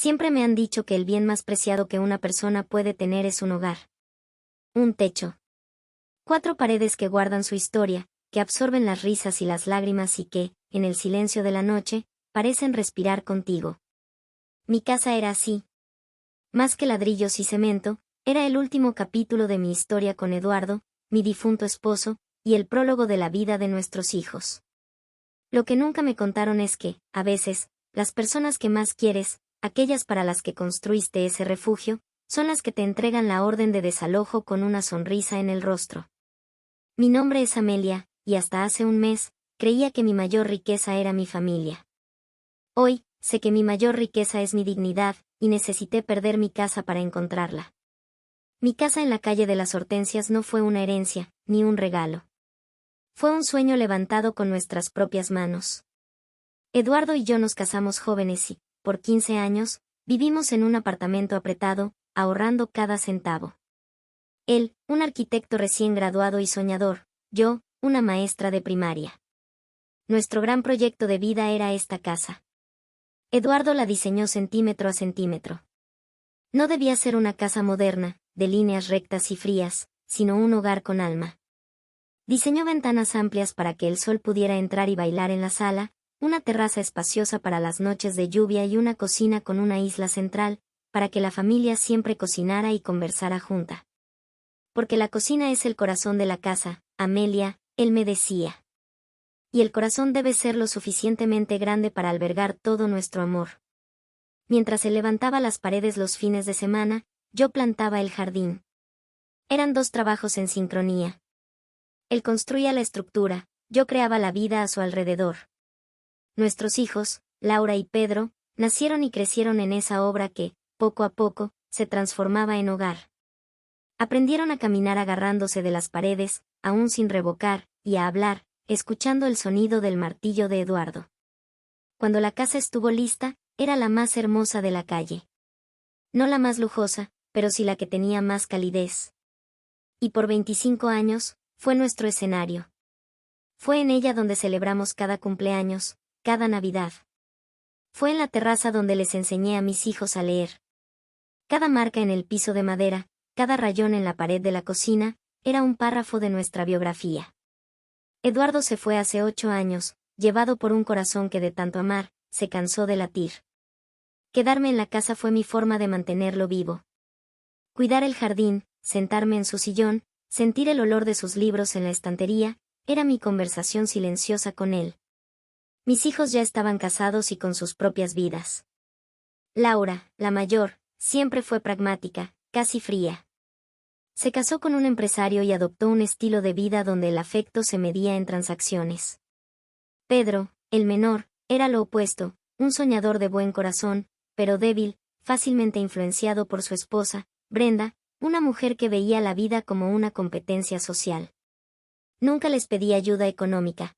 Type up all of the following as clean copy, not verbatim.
Siempre me han dicho que el bien más preciado que una persona puede tener es un hogar. Un techo. 4 paredes que guardan su historia, que absorben las risas y las lágrimas y que, en el silencio de la noche, parecen respirar contigo. Mi casa era así. Más que ladrillos y cemento, era el último capítulo de mi historia con Eduardo, mi difunto esposo, y el prólogo de la vida de nuestros hijos. Lo que nunca me contaron es que, a veces, las personas que más quieres, aquellas para las que construiste ese refugio, son las que te entregan la orden de desalojo con una sonrisa en el rostro. Mi nombre es Amelia, y hasta hace un mes, creía que mi mayor riqueza era mi familia. Hoy, sé que mi mayor riqueza es mi dignidad, y necesité perder mi casa para encontrarla. Mi casa en la calle de las Hortensias no fue una herencia, ni un regalo. Fue un sueño levantado con nuestras propias manos. Eduardo y yo nos casamos jóvenes y, por 15 años, vivimos en un apartamento apretado, ahorrando cada centavo. Él, un arquitecto recién graduado y soñador, yo, una maestra de primaria. Nuestro gran proyecto de vida era esta casa. Eduardo la diseñó centímetro a centímetro. No debía ser una casa moderna, de líneas rectas y frías, sino un hogar con alma. Diseñó ventanas amplias para que el sol pudiera entrar y bailar en la sala, una terraza espaciosa para las noches de lluvia y una cocina con una isla central, para que la familia siempre cocinara y conversara junta. Porque la cocina es el corazón de la casa, Amelia, él me decía. Y el corazón debe ser lo suficientemente grande para albergar todo nuestro amor. Mientras él levantaba las paredes los fines de semana, yo plantaba el jardín. Eran 2 trabajos en sincronía. Él construía la estructura, yo creaba la vida a su alrededor. Nuestros hijos, Laura y Pedro, nacieron y crecieron en esa obra que, poco a poco, se transformaba en hogar. Aprendieron a caminar agarrándose de las paredes, aún sin revocar, y a hablar, escuchando el sonido del martillo de Eduardo. Cuando la casa estuvo lista, era la más hermosa de la calle. No la más lujosa, pero sí la que tenía más calidez. Y por 25 años, fue nuestro escenario. Fue en ella donde celebramos cada cumpleaños, cada Navidad. Fue en la terraza donde les enseñé a mis hijos a leer. Cada marca en el piso de madera, cada rayón en la pared de la cocina, era un párrafo de nuestra biografía. Eduardo se fue hace 8 años, llevado por un corazón que de tanto amar, se cansó de latir. Quedarme en la casa fue mi forma de mantenerlo vivo. Cuidar el jardín, sentarme en su sillón, sentir el olor de sus libros en la estantería, era mi conversación silenciosa con él. Mis hijos ya estaban casados y con sus propias vidas. Laura, la mayor, siempre fue pragmática, casi fría. Se casó con un empresario y adoptó un estilo de vida donde el afecto se medía en transacciones. Pedro, el menor, era lo opuesto, un soñador de buen corazón, pero débil, fácilmente influenciado por su esposa, Brenda, una mujer que veía la vida como una competencia social. Nunca les pedí ayuda económica.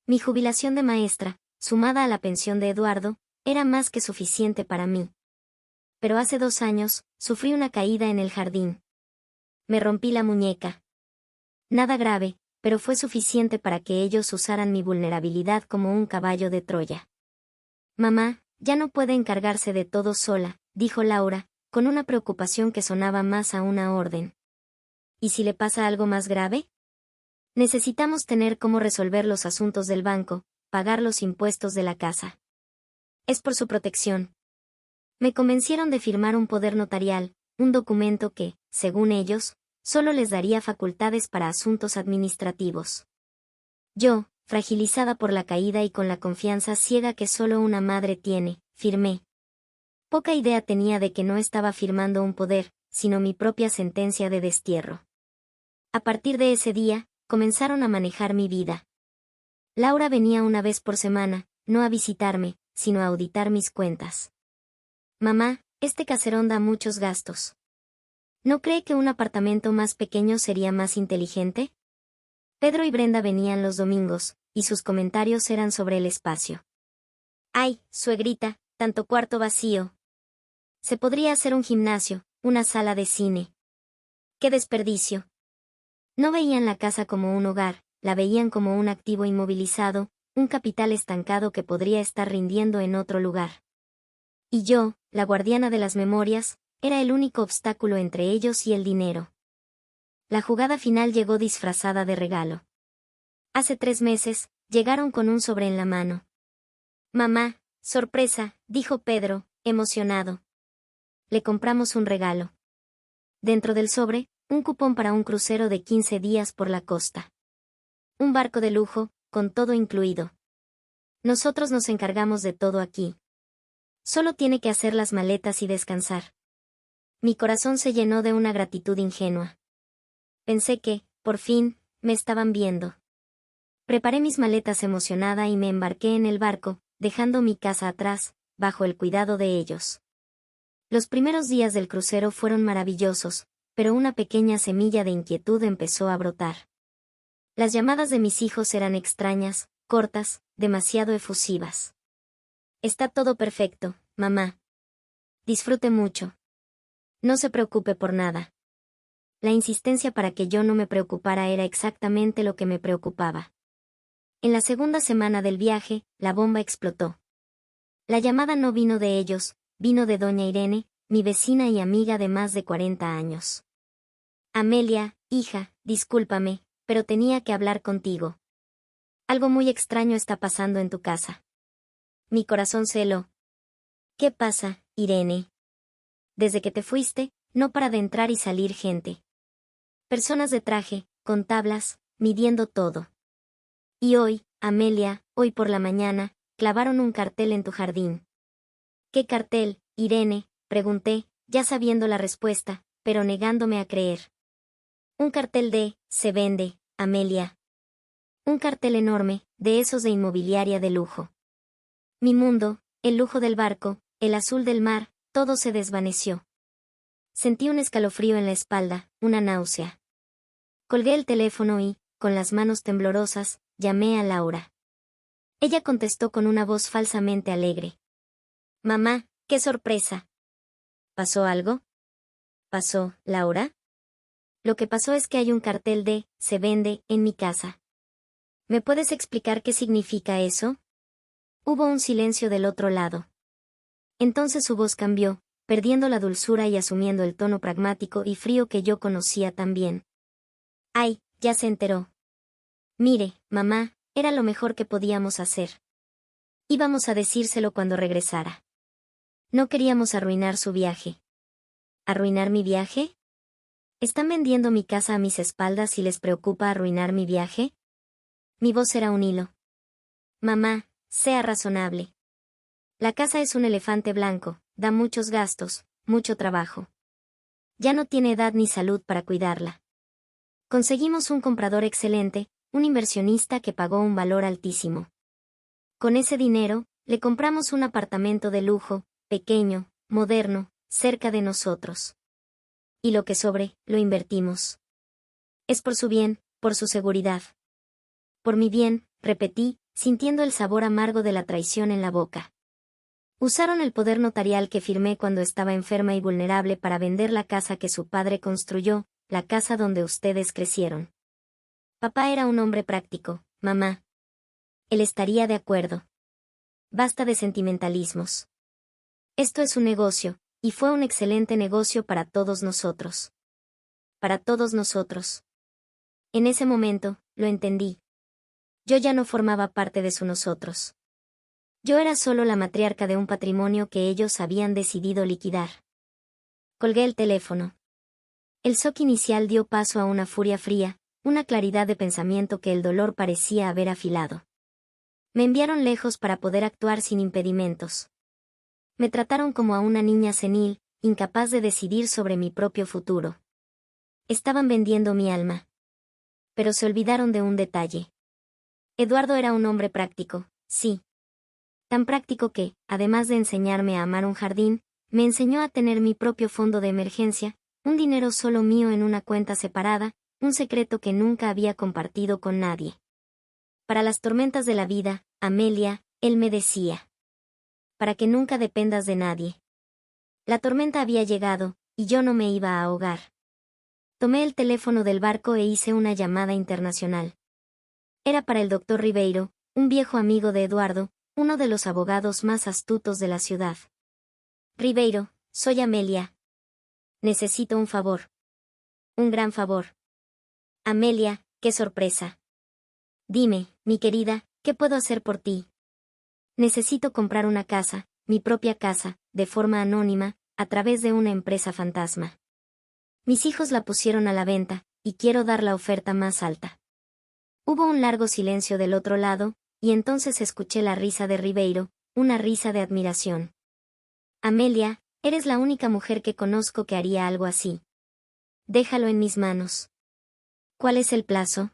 Mi jubilación de maestra, sumada a la pensión de Eduardo, era más que suficiente para mí. Pero hace 2 años, sufrí una caída en el jardín. Me rompí la muñeca. Nada grave, pero fue suficiente para que ellos usaran mi vulnerabilidad como un caballo de Troya. Mamá, ya no puede encargarse de todo sola, dijo Laura, con una preocupación que sonaba más a una orden. ¿Y si le pasa algo más grave? Necesitamos tener cómo resolver los asuntos del banco, pagar los impuestos de la casa. Es por su protección. Me convencieron de firmar un poder notarial, un documento que, según ellos, solo les daría facultades para asuntos administrativos. Yo, fragilizada por la caída y con la confianza ciega que solo una madre tiene, firmé. Poca idea tenía de que no estaba firmando un poder, sino mi propia sentencia de destierro. A partir de ese día, comenzaron a manejar mi vida. Laura venía una vez por semana, no a visitarme, sino a auditar mis cuentas. Mamá, este caserón da muchos gastos. ¿No cree que un apartamento más pequeño sería más inteligente? Pedro y Brenda venían los domingos, y sus comentarios eran sobre el espacio. ¡Ay, suegrita, tanto cuarto vacío! Se podría hacer un gimnasio, una sala de cine. ¡Qué desperdicio! No veían la casa como un hogar, la veían como un activo inmovilizado, un capital estancado que podría estar rindiendo en otro lugar. Y yo, la guardiana de las memorias, era el único obstáculo entre ellos y el dinero. La jugada final llegó disfrazada de regalo. Hace 3 meses, llegaron con un sobre en la mano. Mamá, sorpresa, dijo Pedro, emocionado. Le compramos un regalo. Dentro del sobre, un cupón para un crucero de 15 días por la costa. Un barco de lujo, con todo incluido. Nosotros nos encargamos de todo aquí. Solo tiene que hacer las maletas y descansar. Mi corazón se llenó de una gratitud ingenua. Pensé que, por fin, me estaban viendo. Preparé mis maletas emocionada y me embarqué en el barco, dejando mi casa atrás, bajo el cuidado de ellos. Los primeros días del crucero fueron maravillosos, pero una pequeña semilla de inquietud empezó a brotar. Las llamadas de mis hijos eran extrañas, cortas, demasiado efusivas. Está todo perfecto, mamá. Disfrute mucho. No se preocupe por nada. La insistencia para que yo no me preocupara era exactamente lo que me preocupaba. En la segunda semana del viaje, la bomba explotó. La llamada no vino de ellos, vino de doña Irene, mi vecina y amiga de más de 40 años. Amelia, hija, discúlpame, pero tenía que hablar contigo. Algo muy extraño está pasando en tu casa. Mi corazón se heló. ¿Qué pasa, Irene? Desde que te fuiste, no para de entrar y salir gente. Personas de traje, con tablas, midiendo todo. Y hoy, Amelia, hoy por la mañana, clavaron un cartel en tu jardín. ¿Qué cartel, Irene?, pregunté, ya sabiendo la respuesta, pero negándome a creer. Un cartel de, se vende, Amelia. Un cartel enorme, de esos de inmobiliaria de lujo. Mi mundo, el lujo del barco, el azul del mar, todo se desvaneció. Sentí un escalofrío en la espalda, una náusea. Colgué el teléfono y, con las manos temblorosas, llamé a Laura. Ella contestó con una voz falsamente alegre. Mamá, qué sorpresa. ¿Pasó algo? ¿Pasó, Laura? Lo que pasó es que hay un cartel de, se vende, en mi casa. ¿Me puedes explicar qué significa eso? Hubo un silencio del otro lado. Entonces su voz cambió, perdiendo la dulzura y asumiendo el tono pragmático y frío que yo conocía tan bien. Ay, ya se enteró. Mire, mamá, era lo mejor que podíamos hacer. Íbamos a decírselo cuando regresara. No queríamos arruinar su viaje. ¿Arruinar mi viaje? ¿Están vendiendo mi casa a mis espaldas y les preocupa arruinar mi viaje? Mi voz era un hilo. Mamá, sea razonable. La casa es un elefante blanco, da muchos gastos, mucho trabajo. Ya no tiene edad ni salud para cuidarla. Conseguimos un comprador excelente, un inversionista que pagó un valor altísimo. Con ese dinero, le compramos un apartamento de lujo, pequeño, moderno, cerca de nosotros. Y lo que sobre, lo invertimos. Es por su bien, por su seguridad. Por mi bien, repetí, sintiendo el sabor amargo de la traición en la boca. Usaron el poder notarial que firmé cuando estaba enferma y vulnerable para vender la casa que su padre construyó, la casa donde ustedes crecieron. Papá era un hombre práctico, mamá. Él estaría de acuerdo. Basta de sentimentalismos. Esto es un negocio, y fue un excelente negocio para todos nosotros. Para todos nosotros. En ese momento, lo entendí. Yo ya no formaba parte de su nosotros. Yo era solo la matriarca de un patrimonio que ellos habían decidido liquidar. Colgué el teléfono. El shock inicial dio paso a una furia fría, una claridad de pensamiento que el dolor parecía haber afilado. Me enviaron lejos para poder actuar sin impedimentos. Me trataron como a una niña senil, incapaz de decidir sobre mi propio futuro. Estaban vendiendo mi alma. Pero se olvidaron de un detalle. Eduardo era un hombre práctico, sí. Tan práctico que, además de enseñarme a amar un jardín, me enseñó a tener mi propio fondo de emergencia, un dinero solo mío en una cuenta separada, un secreto que nunca había compartido con nadie. Para las tormentas de la vida, Amelia, él me decía. Para que nunca dependas de nadie. La tormenta había llegado, y yo no me iba a ahogar. Tomé el teléfono del barco e hice una llamada internacional. Era para el doctor Ribeiro, un viejo amigo de Eduardo, uno de los abogados más astutos de la ciudad. Ribeiro, soy Amelia. Necesito un favor. Un gran favor. Amelia, qué sorpresa. Dime, mi querida, ¿qué puedo hacer por ti? Necesito comprar una casa, mi propia casa, de forma anónima, a través de una empresa fantasma. Mis hijos la pusieron a la venta, y quiero dar la oferta más alta. Hubo un largo silencio del otro lado, y entonces escuché la risa de Ribeiro, una risa de admiración. Amelia, eres la única mujer que conozco que haría algo así. Déjalo en mis manos. ¿Cuál es el plazo?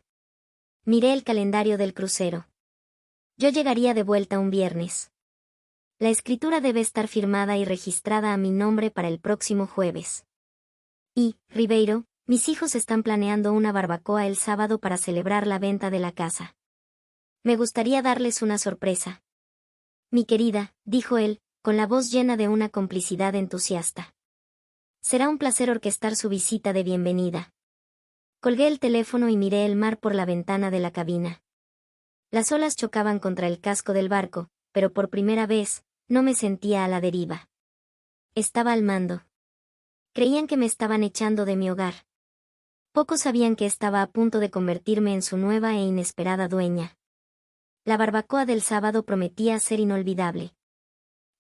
Miré el calendario del crucero. Yo llegaría de vuelta un viernes. La escritura debe estar firmada y registrada a mi nombre para el próximo jueves. Y, Ribeiro, mis hijos están planeando una barbacoa el sábado para celebrar la venta de la casa. Me gustaría darles una sorpresa. Mi querida, dijo él, con la voz llena de una complicidad entusiasta. Será un placer orquestar su visita de bienvenida. Colgué el teléfono y miré el mar por la ventana de la cabina. Las olas chocaban contra el casco del barco, pero por primera vez, no me sentía a la deriva. Estaba al mando. Creían que me estaban echando de mi hogar. Pocos sabían que estaba a punto de convertirme en su nueva e inesperada dueña. La barbacoa del sábado prometía ser inolvidable.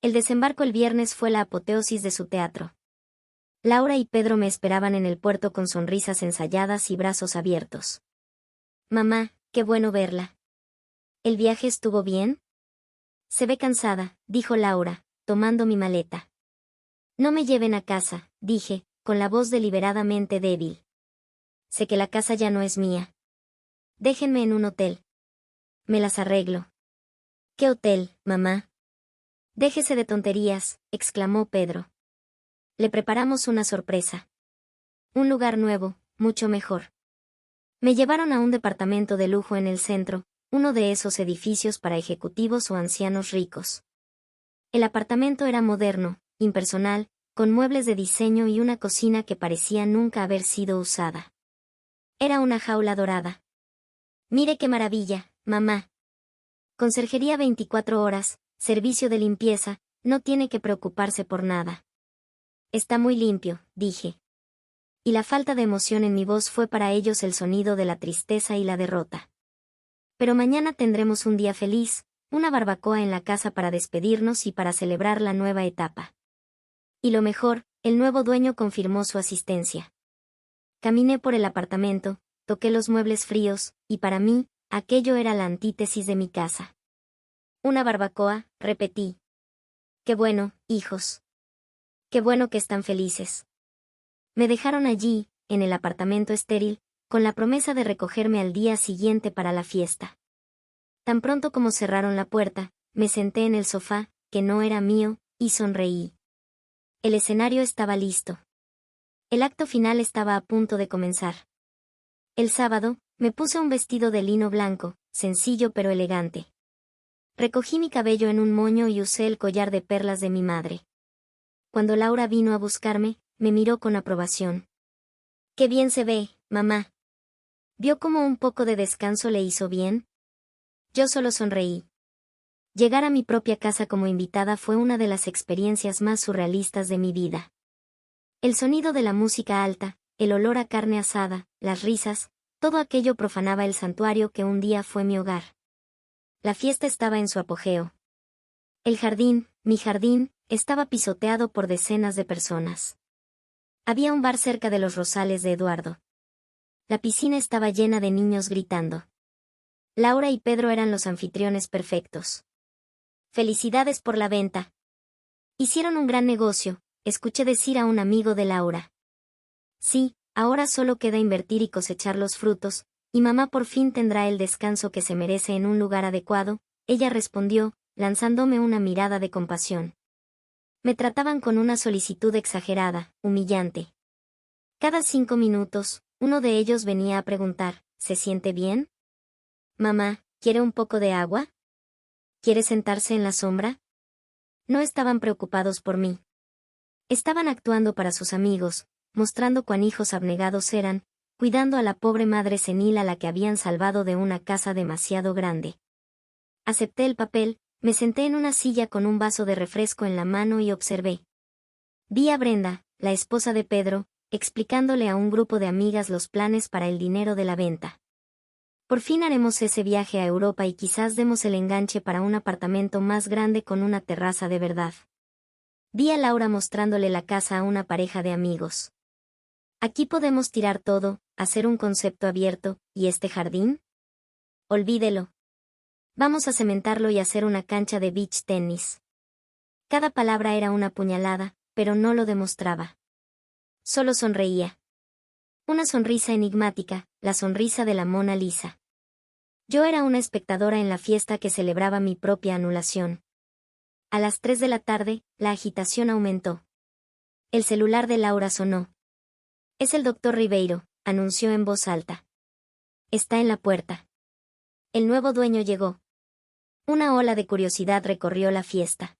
El desembarco el viernes fue la apoteosis de su teatro. Laura y Pedro me esperaban en el puerto con sonrisas ensayadas y brazos abiertos. Mamá, qué bueno verla. ¿El viaje estuvo bien? Se ve cansada, dijo Laura, tomando mi maleta. No me lleven a casa, dije, con la voz deliberadamente débil. Sé que la casa ya no es mía. Déjenme en un hotel. Me las arreglo. ¿Qué hotel, mamá? Déjese de tonterías, exclamó Pedro. Le preparamos una sorpresa. Un lugar nuevo, mucho mejor. Me llevaron a un departamento de lujo en el centro, uno de esos edificios para ejecutivos o ancianos ricos. El apartamento era moderno, impersonal, con muebles de diseño y una cocina que parecía nunca haber sido usada. Era una jaula dorada. Mire qué maravilla, mamá. Conserjería 24 horas, servicio de limpieza, no tiene que preocuparse por nada. Está muy limpio, dije. Y la falta de emoción en mi voz fue para ellos el sonido de la tristeza y la derrota. Pero mañana tendremos un día feliz, una barbacoa en la casa para despedirnos y para celebrar la nueva etapa. Y lo mejor, el nuevo dueño confirmó su asistencia. Caminé por el apartamento, toqué los muebles fríos, y para mí, aquello era la antítesis de mi casa. Una barbacoa, repetí. Qué bueno, hijos. Qué bueno que están felices. Me dejaron allí, en el apartamento estéril, con la promesa de recogerme al día siguiente para la fiesta. Tan pronto como cerraron la puerta, me senté en el sofá, que no era mío, y sonreí. El escenario estaba listo. El acto final estaba a punto de comenzar. El sábado, me puse un vestido de lino blanco, sencillo pero elegante. Recogí mi cabello en un moño y usé el collar de perlas de mi madre. Cuando Laura vino a buscarme, me miró con aprobación. «Qué bien se ve, mamá». ¿Vio cómo un poco de descanso le hizo bien? Yo solo sonreí. Llegar a mi propia casa como invitada fue una de las experiencias más surrealistas de mi vida. El sonido de la música alta, el olor a carne asada, las risas, todo aquello profanaba el santuario que un día fue mi hogar. La fiesta estaba en su apogeo. El jardín, mi jardín, estaba pisoteado por decenas de personas. Había un bar cerca de los rosales de Eduardo. La piscina estaba llena de niños gritando. Laura y Pedro eran los anfitriones perfectos. «Felicidades por la venta». «Hicieron un gran negocio», escuché decir a un amigo de Laura. «Sí, ahora solo queda invertir y cosechar los frutos, y mamá por fin tendrá el descanso que se merece en un lugar adecuado», ella respondió, lanzándome una mirada de compasión. Me trataban con una solicitud exagerada, humillante. Cada 5 minutos, uno de ellos venía a preguntar, ¿se siente bien? Mamá, ¿quiere un poco de agua? ¿Quiere sentarse en la sombra? No estaban preocupados por mí. Estaban actuando para sus amigos, mostrando cuán hijos abnegados eran, cuidando a la pobre madre senil a la que habían salvado de una casa demasiado grande. Acepté el papel, me senté en una silla con un vaso de refresco en la mano y observé. Vi a Brenda, la esposa de Pedro, explicándole a un grupo de amigas los planes para el dinero de la venta. Por fin haremos ese viaje a Europa y quizás demos el enganche para un apartamento más grande con una terraza de verdad. Vi a Laura mostrándole la casa a una pareja de amigos. Aquí podemos tirar todo, hacer un concepto abierto, ¿y este jardín? Olvídelo. Vamos a cementarlo y hacer una cancha de beach tenis. Cada palabra era una puñalada, pero no lo demostraba. Solo sonreía. Una sonrisa enigmática, la sonrisa de la Mona Lisa. Yo era una espectadora en la fiesta que celebraba mi propia anulación. A las 3 de la tarde, la agitación aumentó. El celular de Laura sonó. «Es el doctor Ribeiro», anunció en voz alta. «Está en la puerta». El nuevo dueño llegó. Una ola de curiosidad recorrió la fiesta.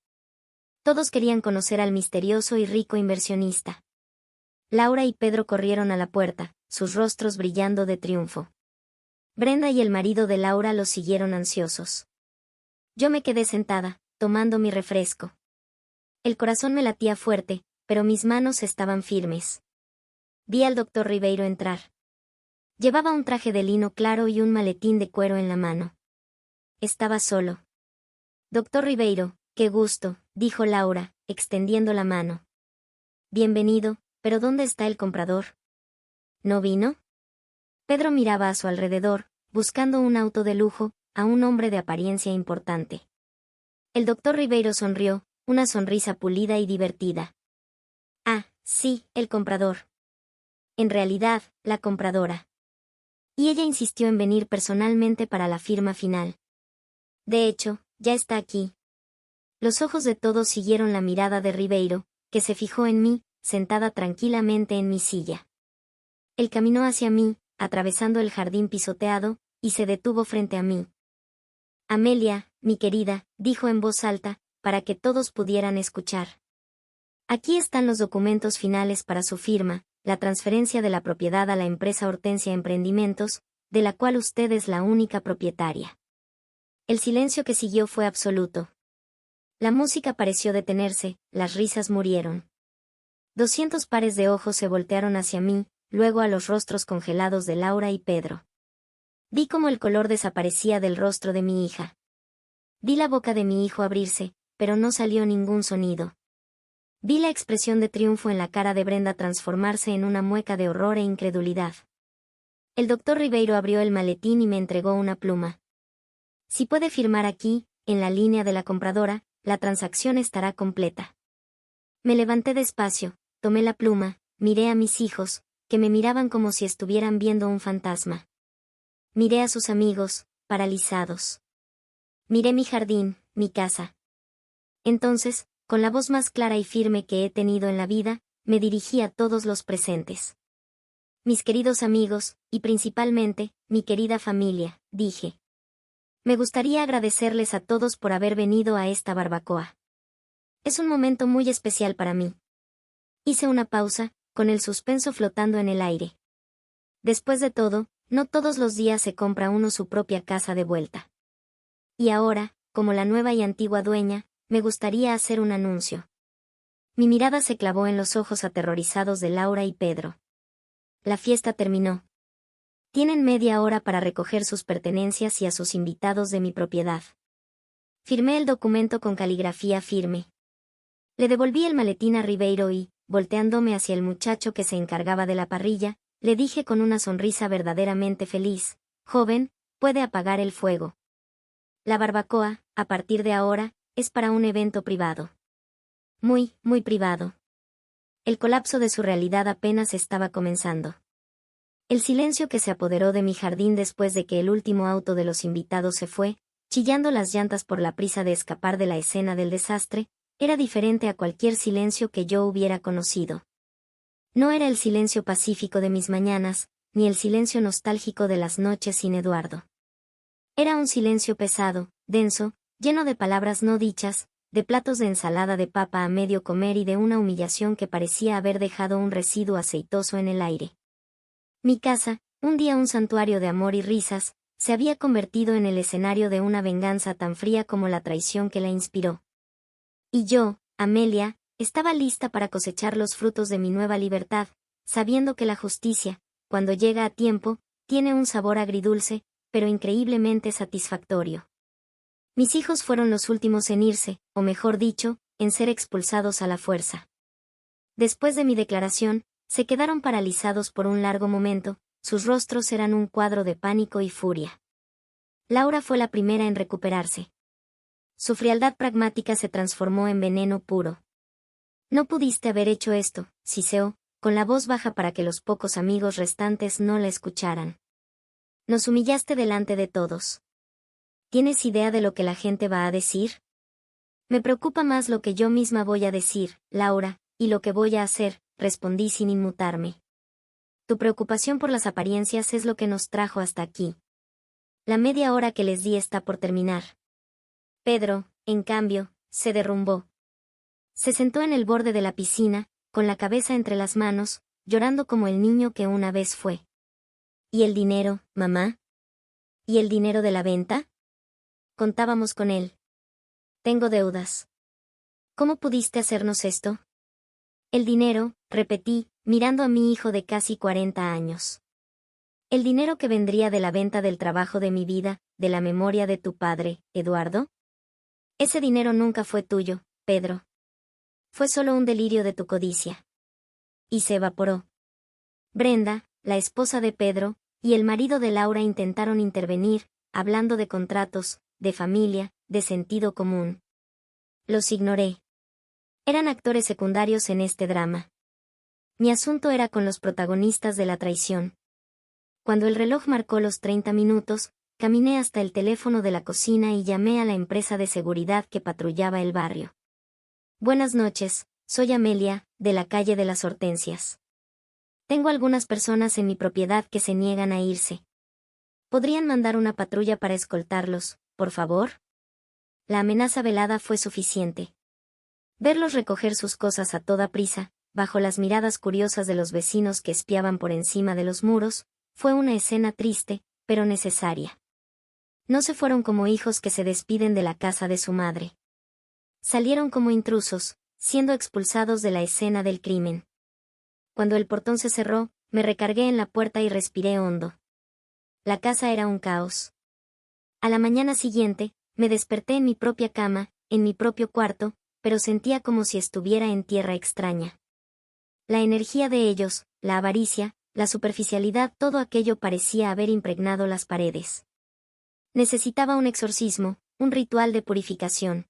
Todos querían conocer al misterioso y rico inversionista. Laura y Pedro corrieron a la puerta, sus rostros brillando de triunfo. Brenda y el marido de Laura los siguieron ansiosos. Yo me quedé sentada, tomando mi refresco. El corazón me latía fuerte, pero mis manos estaban firmes. Vi al doctor Ribeiro entrar. Llevaba un traje de lino claro y un maletín de cuero en la mano. Estaba solo. «Doctor Ribeiro, qué gusto», dijo Laura, extendiendo la mano. «Bienvenido, pero ¿dónde está el comprador? ¿No vino?» Pedro miraba a su alrededor, buscando un auto de lujo, a un hombre de apariencia importante. El doctor Ribeiro sonrió, una sonrisa pulida y divertida. «Ah, sí, el comprador. En realidad, la compradora». Y ella insistió en venir personalmente para la firma final. «De hecho, ya está aquí». Los ojos de todos siguieron la mirada de Ribeiro, que se fijó en mí, sentada tranquilamente en mi silla. Él caminó hacia mí, atravesando el jardín pisoteado, y se detuvo frente a mí. «Amelia, mi querida», dijo en voz alta, para que todos pudieran escuchar. «Aquí están los documentos finales para su firma, la transferencia de la propiedad a la empresa Hortensia Emprendimientos, de la cual usted es la única propietaria». El silencio que siguió fue absoluto. La música pareció detenerse, las risas murieron. 200 pares de ojos se voltearon hacia mí, luego a los rostros congelados de Laura y Pedro. Vi cómo el color desaparecía del rostro de mi hija. Vi la boca de mi hijo abrirse, pero no salió ningún sonido. Vi la expresión de triunfo en la cara de Brenda transformarse en una mueca de horror e incredulidad. El doctor Ribeiro abrió el maletín y me entregó una pluma. «Si puede firmar aquí, en la línea de la compradora, la transacción estará completa». Me levanté despacio, tomé la pluma, miré a mis hijos, que me miraban como si estuvieran viendo un fantasma. Miré a sus amigos, paralizados. Miré mi jardín, mi casa. Entonces, con la voz más clara y firme que he tenido en la vida, me dirigí a todos los presentes. «Mis queridos amigos, y principalmente, mi querida familia», dije. «Me gustaría agradecerles a todos por haber venido a esta barbacoa. Es un momento muy especial para mí». Hice una pausa, con el suspenso flotando en el aire. Después de todo, no todos los días se compra uno su propia casa de vuelta. Y ahora, como la nueva y antigua dueña, me gustaría hacer un anuncio. Mi mirada se clavó en los ojos aterrorizados de Laura y Pedro. La fiesta terminó. Tienen media hora para recoger sus pertenencias y a sus invitados de mi propiedad. Firmé el documento con caligrafía firme. Le devolví el maletín a Ribeiro y, volteándome hacia el muchacho que se encargaba de la parrilla, le dije con una sonrisa verdaderamente feliz: «Joven, puede apagar el fuego. La barbacoa, a partir de ahora, es para un evento privado. Muy, muy privado». El colapso de su realidad apenas estaba comenzando. El silencio que se apoderó de mi jardín después de que el último auto de los invitados se fue, chillando las llantas por la prisa de escapar de la escena del desastre, era diferente a cualquier silencio que yo hubiera conocido. No era el silencio pacífico de mis mañanas, ni el silencio nostálgico de las noches sin Eduardo. Era un silencio pesado, denso, lleno de palabras no dichas, de platos de ensalada de papa a medio comer y de una humillación que parecía haber dejado un residuo aceitoso en el aire. Mi casa, un día un santuario de amor y risas, se había convertido en el escenario de una venganza tan fría como la traición que la inspiró. Y yo, Amelia, Estaba lista para cosechar los frutos de mi nueva libertad, sabiendo que la justicia, cuando llega a tiempo, tiene un sabor agridulce, pero increíblemente satisfactorio. Mis hijos fueron los últimos en irse, o mejor dicho, en ser expulsados a la fuerza. Después de mi declaración, se quedaron paralizados por un largo momento, sus rostros eran un cuadro de pánico y furia. Laura fue la primera en recuperarse. Su frialdad pragmática se transformó en veneno puro. No pudiste haber hecho esto, siseó, con la voz baja para que los pocos amigos restantes no la escucharan. Nos humillaste delante de todos. ¿Tienes idea de lo que la gente va a decir? Me preocupa más lo que yo misma voy a decir, Laura, y lo que voy a hacer, respondí sin inmutarme. Tu preocupación por las apariencias es lo que nos trajo hasta aquí. La media hora que les di está por terminar. Pedro, en cambio, se derrumbó. Se sentó en el borde de la piscina, con la cabeza entre las manos, llorando como el niño que una vez fue. ¿Y el dinero, mamá? ¿Y el dinero de la venta? Contábamos con él. Tengo deudas. ¿Cómo pudiste hacernos esto? El dinero, repetí, mirando a mi hijo de casi 40 años. El dinero que vendría de la venta del trabajo de mi vida, de la memoria de tu padre, Eduardo. Ese dinero nunca fue tuyo, Pedro. Fue solo un delirio de tu codicia. Y se evaporó. Brenda, la esposa de Pedro, y el marido de Laura intentaron intervenir, hablando de contratos, de familia, de sentido común. Los ignoré. Eran actores secundarios en este drama. Mi asunto era con los protagonistas de la traición. Cuando el reloj marcó los 30 minutos, caminé hasta el teléfono de la cocina y llamé a la empresa de seguridad que patrullaba el barrio. Buenas noches, soy Amelia, de la calle de las Hortensias. Tengo algunas personas en mi propiedad que se niegan a irse. ¿Podrían mandar una patrulla para escoltarlos, por favor? La amenaza velada fue suficiente. Verlos recoger sus cosas a toda prisa, bajo las miradas curiosas de los vecinos que espiaban por encima de los muros, fue una escena triste, pero necesaria. No se fueron como hijos que se despiden de la casa de su madre. Salieron como intrusos, siendo expulsados de la escena del crimen. Cuando el portón se cerró, me recargué en la puerta y respiré hondo. La casa era un caos. A la mañana siguiente, me desperté en mi propia cama, en mi propio cuarto, pero sentía como si estuviera en tierra extraña. La energía de ellos, la avaricia, la superficialidad, todo aquello parecía haber impregnado las paredes. Necesitaba un exorcismo, un ritual de purificación.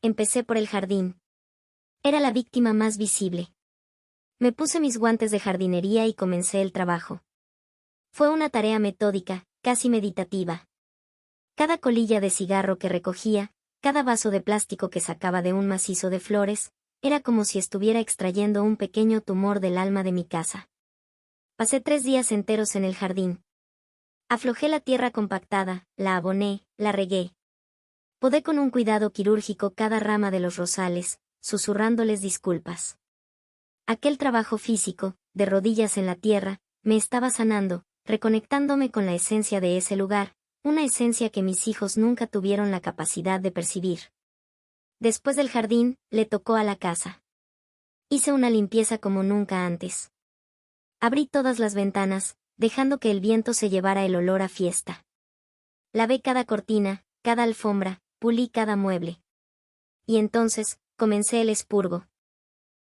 Empecé por el jardín. Era la víctima más visible. Me puse mis guantes de jardinería y comencé el trabajo. Fue una tarea metódica, casi meditativa. Cada colilla de cigarro que recogía, cada vaso de plástico que sacaba de un macizo de flores, era como si estuviera extrayendo un pequeño tumor del alma de mi casa. Pasé 3 días enteros en el jardín. Aflojé la tierra compactada, la aboné, la regué. Podé con un cuidado quirúrgico cada rama de los rosales, susurrándoles disculpas. Aquel trabajo físico, de rodillas en la tierra, me estaba sanando, reconectándome con la esencia de ese lugar, una esencia que mis hijos nunca tuvieron la capacidad de percibir. Después del jardín, le tocó a la casa. Hice una limpieza como nunca antes. Abrí todas las ventanas, dejando que el viento se llevara el olor a fiesta. Lavé cada cortina, cada alfombra, pulí cada mueble. Y entonces, comencé el expurgo.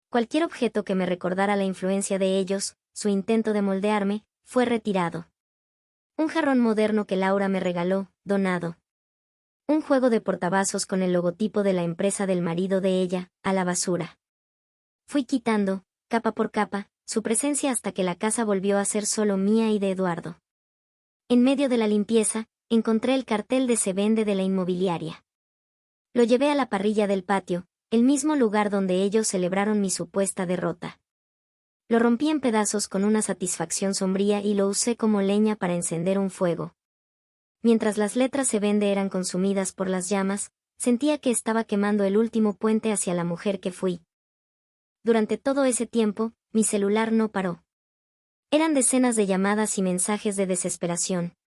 Cualquier objeto que me recordara la influencia de ellos, su intento de moldearme, fue retirado. Un jarrón moderno que Laura me regaló, donado. Un juego de portavasos con el logotipo de la empresa del marido de ella, a la basura. Fui quitando, capa por capa, su presencia hasta que la casa volvió a ser solo mía y de Eduardo. En medio de la limpieza, encontré el cartel de se vende de la inmobiliaria. Lo llevé a la parrilla del patio, el mismo lugar donde ellos celebraron mi supuesta derrota. Lo rompí en pedazos con una satisfacción sombría y lo usé como leña para encender un fuego. Mientras las letras se vende eran consumidas por las llamas, sentía que estaba quemando el último puente hacia la mujer que fui. Durante todo ese tiempo, mi celular no paró. Eran decenas de llamadas y mensajes de desesperación.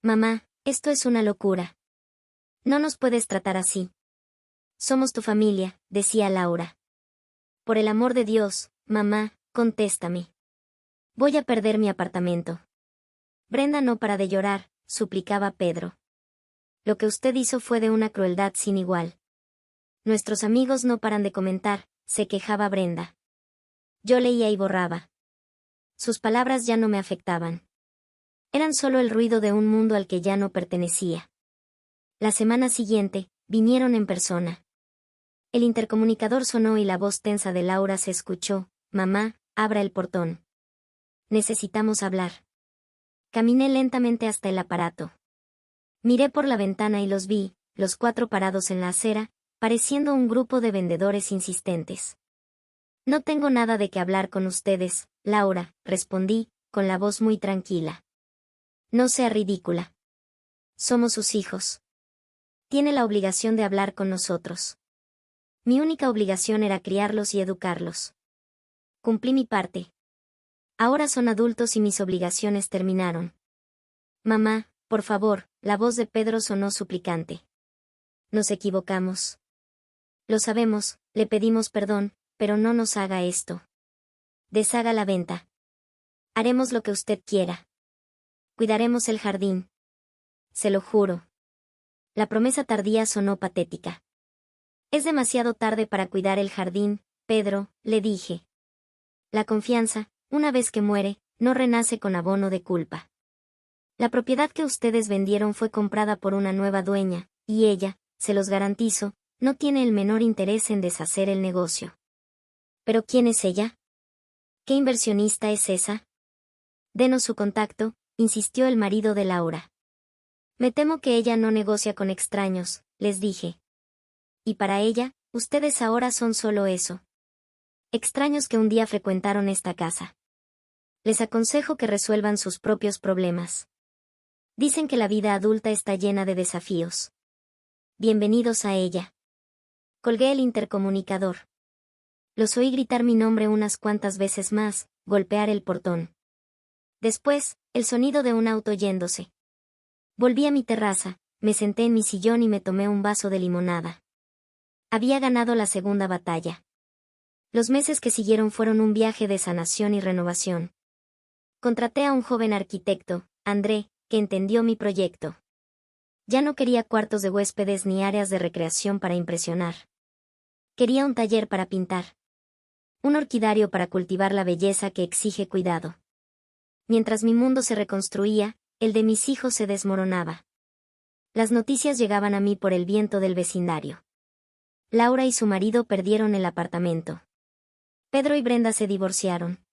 Mamá, esto es una locura. No nos puedes tratar así. Somos tu familia, decía Laura. Por el amor de Dios, mamá, contéstame. Voy a perder mi apartamento. Brenda no para de llorar, suplicaba Pedro. Lo que usted hizo fue de una crueldad sin igual. Nuestros amigos no paran de comentar, se quejaba Brenda. Yo leía y borraba. Sus palabras ya no me afectaban. Eran solo el ruido de un mundo al que ya no pertenecía. La semana siguiente, vinieron en persona. El intercomunicador sonó y la voz tensa de Laura se escuchó. Mamá, abra el portón. Necesitamos hablar. Caminé lentamente hasta el aparato. Miré por la ventana y los vi, los cuatro parados en la acera, pareciendo un grupo de vendedores insistentes. No tengo nada de qué hablar con ustedes, Laura, respondí, con la voz muy tranquila. No sea ridícula. Somos sus hijos. Tiene la obligación de hablar con nosotros. Mi única obligación era criarlos y educarlos. Cumplí mi parte. Ahora son adultos y mis obligaciones terminaron. Mamá, por favor, la voz de Pedro sonó suplicante. Nos equivocamos. Lo sabemos, le pedimos perdón, pero no nos haga esto. Deshaga la venta. Haremos lo que usted quiera. Cuidaremos el jardín. Se lo juro. La promesa tardía sonó patética. Es demasiado tarde para cuidar el jardín, Pedro, le dije. La confianza, una vez que muere, no renace con abono de culpa. La propiedad que ustedes vendieron fue comprada por una nueva dueña, y ella, se los garantizo, no tiene el menor interés en deshacer el negocio. ¿Pero quién es ella? ¿Qué inversionista es esa? Denos su contacto, insistió el marido de Laura. Me temo que ella no negocia con extraños, les dije. Y para ella, ustedes ahora son solo eso. Extraños que un día frecuentaron esta casa. Les aconsejo que resuelvan sus propios problemas. Dicen que la vida adulta está llena de desafíos. Bienvenidos a ella. Colgué el intercomunicador. Los oí gritar mi nombre unas cuantas veces más, golpear el portón. Después, el sonido de un auto yéndose. Volví a mi terraza, me senté en mi sillón y me tomé un vaso de limonada. Había ganado la segunda batalla. Los meses que siguieron fueron un viaje de sanación y renovación. Contraté a un joven arquitecto, André, que entendió mi proyecto. Ya no quería cuartos de huéspedes ni áreas de recreación para impresionar. Quería un taller para pintar. Un orquidario para cultivar la belleza que exige cuidado. Mientras mi mundo se reconstruía, el de mis hijos se desmoronaba. Las noticias llegaban a mí por el viento del vecindario. Laura y su marido perdieron el apartamento. Pedro y Brenda se divorciaron.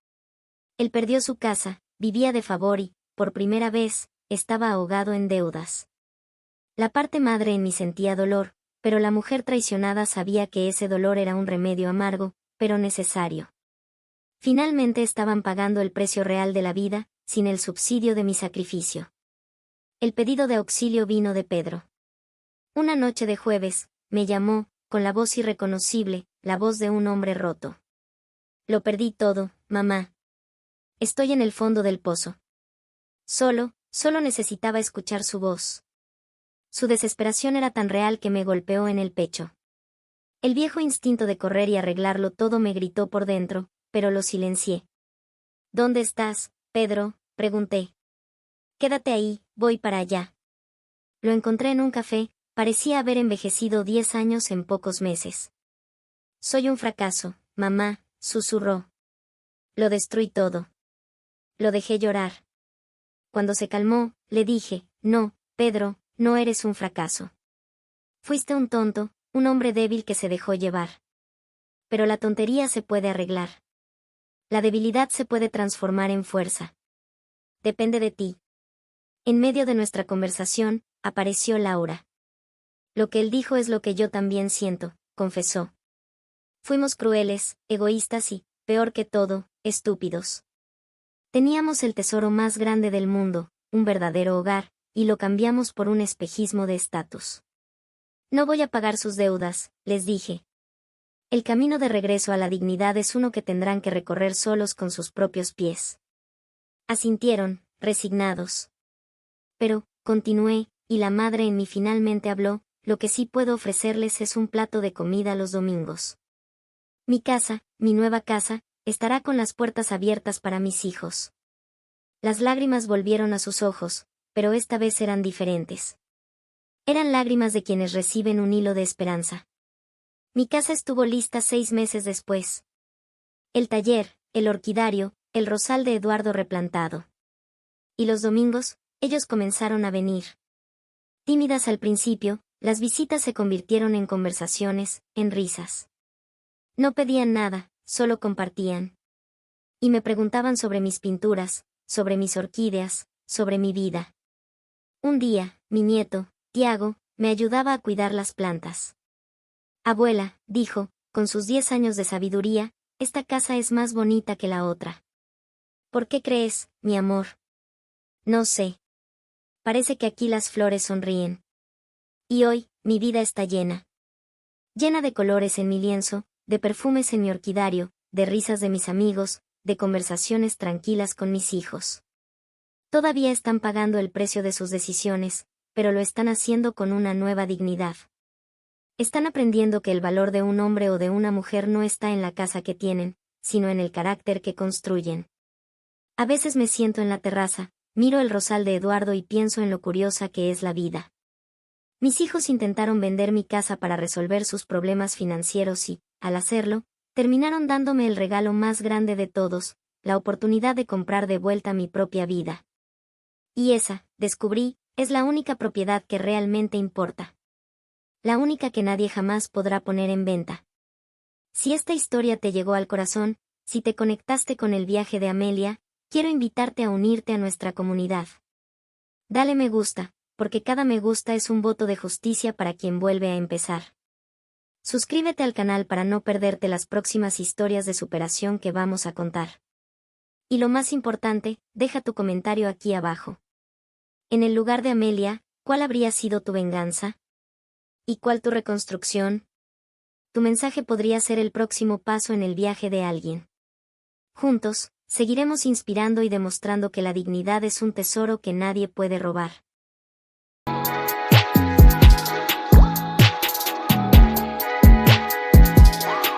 Él perdió su casa, vivía de favor y, por primera vez, estaba ahogado en deudas. La parte madre en mí sentía dolor, pero la mujer traicionada sabía que ese dolor era un remedio amargo, pero necesario. Finalmente estaban pagando el precio real de la vida, sin el subsidio de mi sacrificio. El pedido de auxilio vino de Pedro. Una noche de jueves, me llamó, con la voz irreconocible, la voz de un hombre roto. Lo perdí todo, mamá. Estoy en el fondo del pozo. Solo necesitaba escuchar su voz. Su desesperación era tan real que me golpeó en el pecho. El viejo instinto de correr y arreglarlo todo me gritó por dentro, pero lo silencié. ¿Dónde estás, Pedro?, pregunté. Quédate ahí, voy para allá. Lo encontré en un café, parecía haber envejecido 10 años en pocos meses. Soy un fracaso, mamá, susurró. Lo destruí todo. Lo dejé llorar. Cuando se calmó, le dije, no, Pedro, no eres un fracaso. Fuiste un tonto, un hombre débil que se dejó llevar. Pero la tontería se puede arreglar. La debilidad se puede transformar en fuerza. Depende de ti. En medio de nuestra conversación, apareció Laura. Lo que él dijo es lo que yo también siento, confesó. Fuimos crueles, egoístas y, peor que todo, estúpidos. Teníamos el tesoro más grande del mundo, un verdadero hogar, y lo cambiamos por un espejismo de estatus. No voy a pagar sus deudas, les dije. El camino de regreso a la dignidad es uno que tendrán que recorrer solos con sus propios pies. Asintieron, resignados. Pero, continué, y la madre en mí finalmente habló, lo que sí puedo ofrecerles es un plato de comida los domingos. Mi casa, mi nueva casa, estará con las puertas abiertas para mis hijos. Las lágrimas volvieron a sus ojos, pero esta vez eran diferentes. Eran lágrimas de quienes reciben un hilo de esperanza. Mi casa estuvo lista 6 meses después. El taller, el orquidario, el rosal de Eduardo replantado. Y los domingos, ellos comenzaron a venir. Tímidas al principio, las visitas se convirtieron en conversaciones, en risas. No pedían nada, solo compartían. Y me preguntaban sobre mis pinturas, sobre mis orquídeas, sobre mi vida. Un día, mi nieto, Tiago, me ayudaba a cuidar las plantas. Abuela, dijo, con sus 10 años de sabiduría, esta casa es más bonita que la otra. ¿Por qué crees, mi amor? No sé. Parece que aquí las flores sonríen. Y hoy, mi vida está llena. Llena de colores en mi lienzo, de perfumes en mi orquidario, de risas de mis amigos, de conversaciones tranquilas con mis hijos. Todavía están pagando el precio de sus decisiones, pero lo están haciendo con una nueva dignidad. Están aprendiendo que el valor de un hombre o de una mujer no está en la casa que tienen, sino en el carácter que construyen. A veces me siento en la terraza, miro el rosal de Eduardo y pienso en lo curiosa que es la vida. Mis hijos intentaron vender mi casa para resolver sus problemas financieros y, al hacerlo, terminaron dándome el regalo más grande de todos, la oportunidad de comprar de vuelta mi propia vida. Y esa, descubrí, es la única propiedad que realmente importa. La única que nadie jamás podrá poner en venta. Si esta historia te llegó al corazón, si te conectaste con el viaje de Amelia, quiero invitarte a unirte a nuestra comunidad. Dale me gusta, porque cada me gusta es un voto de justicia para quien vuelve a empezar. Suscríbete al canal para no perderte las próximas historias de superación que vamos a contar. Y lo más importante, deja tu comentario aquí abajo. En el lugar de Amelia, ¿cuál habría sido tu venganza? ¿Y cuál tu reconstrucción? Tu mensaje podría ser el próximo paso en el viaje de alguien. Juntos, seguiremos inspirando y demostrando que la dignidad es un tesoro que nadie puede robar.